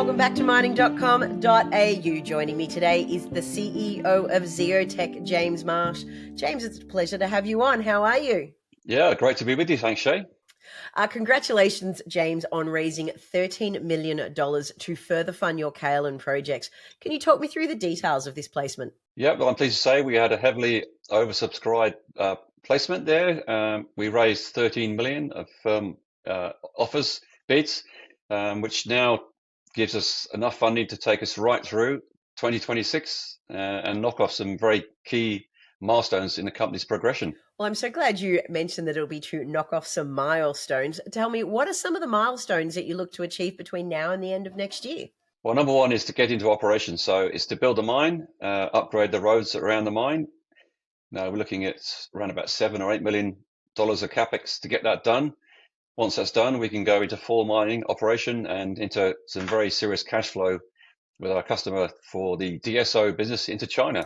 welcome back to mining.com.au. Joining me today is the CEO of Zeotech, James Marsh. James, it's a pleasure to have you on. How are you? Yeah, great to be with you. Thanks, Shay. Congratulations, James, on raising $13 million to further fund your Kaolin project. Can you talk me through the details of this placement? Yeah, well, I'm pleased to say we had a heavily oversubscribed placement there. We raised 13 million of offers, bids, which now gives us enough funding to take us right through 2026 and knock off some very key milestones in the company's progression. Well, I'm so glad you mentioned that it'll be to knock off some milestones. Tell me, what are some of the milestones that you look to achieve between now and the end of next year? Well, number one is to get into operation. So it's to build the mine, upgrade the roads around the mine. Now we're looking at around about $7 or $8 million of capex to get that done. Once that's done, we can go into full mining operation and into some very serious cash flow with our customer for the DSO business into China.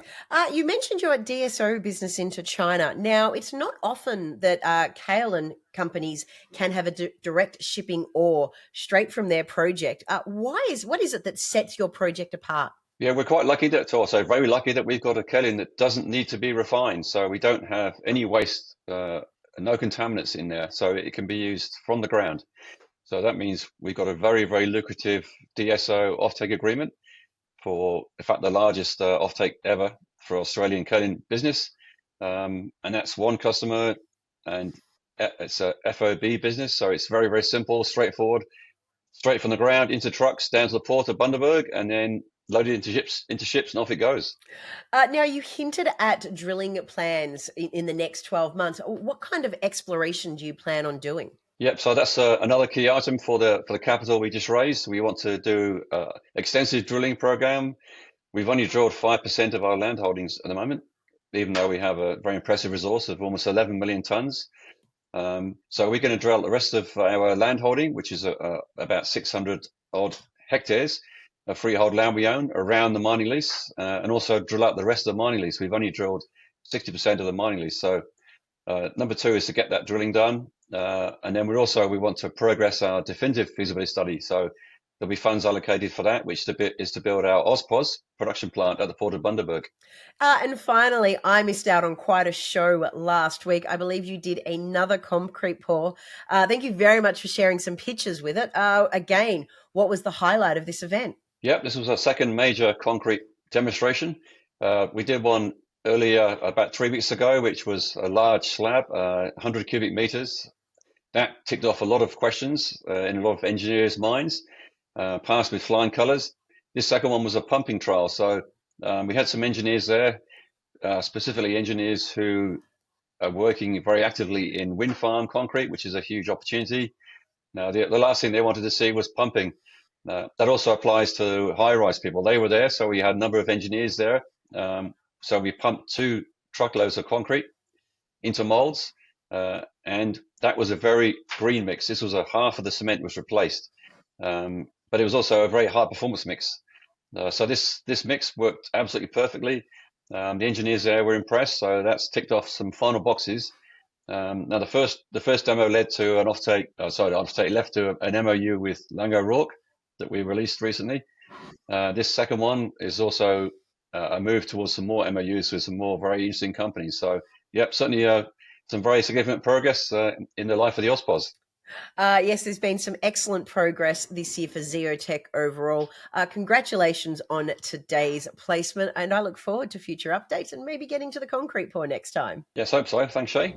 You mentioned your DSO business into China. Now, it's not often that kaolin companies can have a direct shipping ore straight from their project. What is it that sets your project apart? Yeah, we're quite lucky also very lucky that we've got a kaolin that doesn't need to be refined. So we don't have any waste, no contaminants in there. So it can be used from the ground. So that means we've got a very, very lucrative DSO offtake agreement for, in fact, the largest offtake ever for Australian kaolin business. And that's one customer, and it's a FOB business. So it's very, very simple, straightforward, straight from the ground into trucks down to the Port of Bundaberg, and then loaded into ships, and off it goes. Now, you hinted at drilling plans in the next 12 months. What kind of exploration do you plan on doing? Yep. So that's another key item for the capital we just raised. We want to do extensive drilling program. We've only drilled 5% of our land holdings at the moment, even though we have a very impressive resource of almost 11 million tons. So we're going to drill the rest of our land holding, which is about 600 odd hectares of freehold land we own around the mining lease, and also drill out the rest of the mining lease. We've only drilled 60% of the mining lease. So number two is to get that drilling done. And then we want to progress our definitive feasibility study. So there'll be funds allocated for that, which is to build our AusPozz production plant at the Port of Bundaberg. And finally, I missed out on quite a show last week. I believe you did another concrete pour. Thank you very much for sharing some pictures with it. Again, what was the highlight of this event? Yep, this was our second major concrete demonstration. We did one earlier, about 3 weeks ago, which was a large slab, 100 cubic meters. That ticked off a lot of questions in a lot of engineers' minds, passed with flying colors. This second one was a pumping trial. So we had some engineers there, specifically engineers who are working very actively in wind farm concrete, which is a huge opportunity. Now, the last thing they wanted to see was pumping. That also applies to high-rise people. They were there, so we had a number of engineers there. So we pumped 2 truckloads of concrete into molds, and that was a very green mix. This was half of the cement was replaced, but it was also a very high performance mix. So this mix worked absolutely perfectly. The engineers there were impressed, so that's ticked off some final boxes. Now the first demo led to an offtake. Offtake led to an MOU with Lango Rourke that we released recently. This second one is also a move towards some more MOUs with some more very interesting companies. So, yep, certainly some very significant progress in the life of the AusPozz. Yes, there's been some excellent progress this year for Zeotech overall. Congratulations on today's placement, and I look forward to future updates and maybe getting to the concrete pour next time. Yes, hope so. Thanks, Shay.